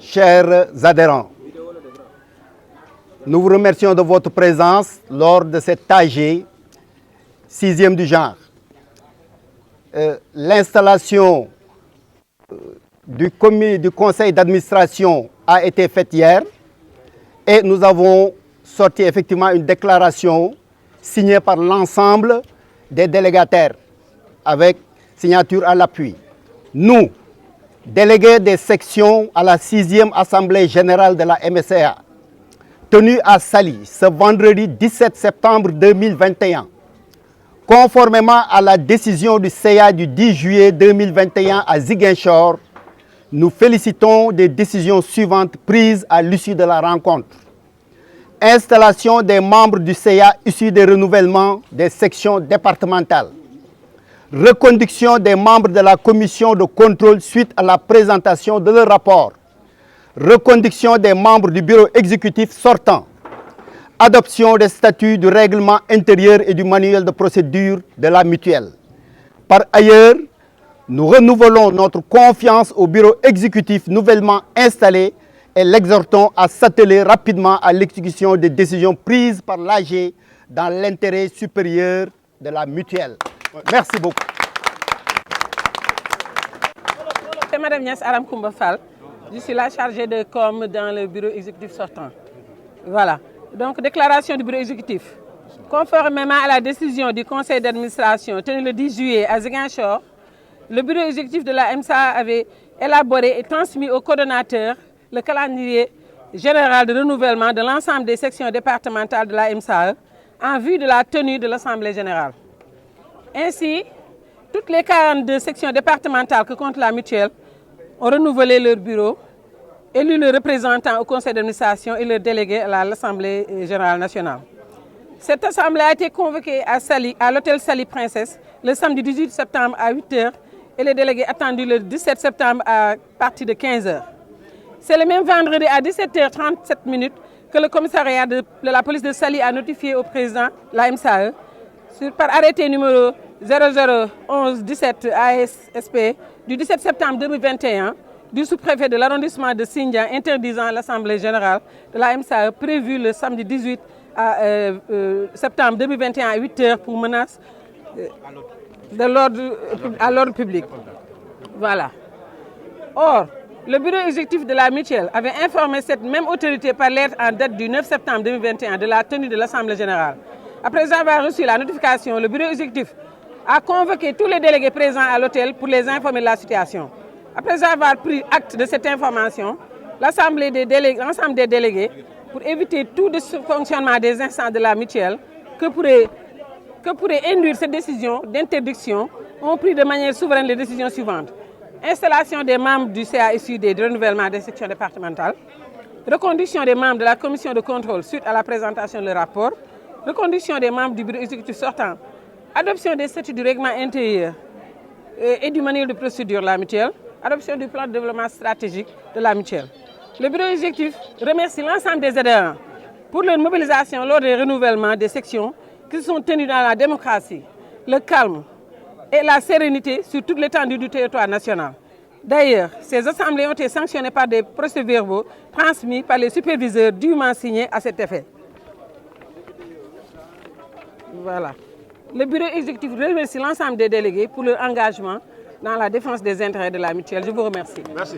chers adhérents, nous vous remercions de votre présence lors de cet AG 6e du genre. L'installation du conseil d'administration a été faite hier et nous avons sorti effectivement une déclaration signée par l'ensemble des délégataires avec signature à l'appui. Nous, délégués des sections à la 6e Assemblée générale de la MSCA, tenue à Saly ce vendredi 17 septembre 2021, conformément à la décision du CA du 10 juillet 2021 à Ziguinchor, nous félicitons des décisions suivantes prises à l'issue de la rencontre. Installation des membres du CA issus des renouvellements des sections départementales. Reconduction des membres de la commission de contrôle suite à la présentation de leur rapport. Reconduction des membres du bureau exécutif sortant. Adoption des statuts du règlement intérieur et du manuel de procédure de la mutuelle. Par ailleurs, nous renouvelons notre confiance au bureau exécutif nouvellement installé et l'exhortons à s'atteler rapidement à l'exécution des décisions prises par l'AG dans l'intérêt supérieur de la mutuelle. Merci beaucoup. C'est Mme Niass Aram Koumba Fall. Je suis la chargée de com dans le bureau exécutif sortant. Voilà. Donc, déclaration du bureau exécutif. Conformément à la décision du conseil d'administration tenue le 10 juillet à Ziguinchor, le bureau exécutif de la MSA avait élaboré et transmis au coordonnateur le calendrier général de renouvellement de l'ensemble des sections départementales de la MSA en vue de la tenue de l'Assemblée générale. Ainsi, toutes les 42 sections départementales que compte la mutuelle ont renouvelé leur bureau, élu le représentant au conseil d'administration et le délégué à l'Assemblée générale nationale. Cette assemblée a été convoquée à Saly, à l'hôtel Saly Princesse, le samedi 18 septembre à 8 h et les délégués attendus le 17 septembre à partir de 15 h. C'est le même vendredi à 17 h 37 que le commissariat de la police de Saly a notifié au président de la MSAE par arrêté numéro 001117 ASSP du 17 septembre 2021 du sous-préfet de l'arrondissement de Sindia interdisant l'Assemblée générale de la MSAE prévue le samedi 18 septembre 2021 à 8 h pour menace à l'ordre public. Voilà. Or, le bureau exécutif de la mutuelle avait informé cette même autorité par lettre en date du 9 septembre 2021 de la tenue de l'Assemblée générale. Après avoir reçu la notification, le bureau exécutif a convoqué tous les délégués présents à l'hôtel pour les informer de la situation. Après avoir pris acte de cette information, l'ensemble des délégués, pour éviter tout dysfonctionnement des instances de la mutuelle que pourrait induire cette décision d'interdiction, ont pris de manière souveraine les décisions suivantes. Installation des membres du CA issus des renouvellements des sections départementales, reconduction des membres de la commission de contrôle suite à la présentation de leur rapport, reconduction des membres du bureau exécutif sortant, adoption des statuts du règlement intérieur et du manuel de procédure de la mutuelle, adoption du plan de développement stratégique de la mutuelle. Le bureau exécutif remercie l'ensemble des adhérents pour leur mobilisation lors des renouvellements des sections qui sont tenues dans la démocratie, le calme et la sérénité sur toute l'étendue du territoire national. D'ailleurs, ces assemblées ont été sanctionnées par des procès-verbaux transmis par les superviseurs dûment signés à cet effet. Voilà. Le bureau exécutif remercie l'ensemble des délégués pour leur engagement dans la défense des intérêts de la mutuelle. Je vous remercie. Merci.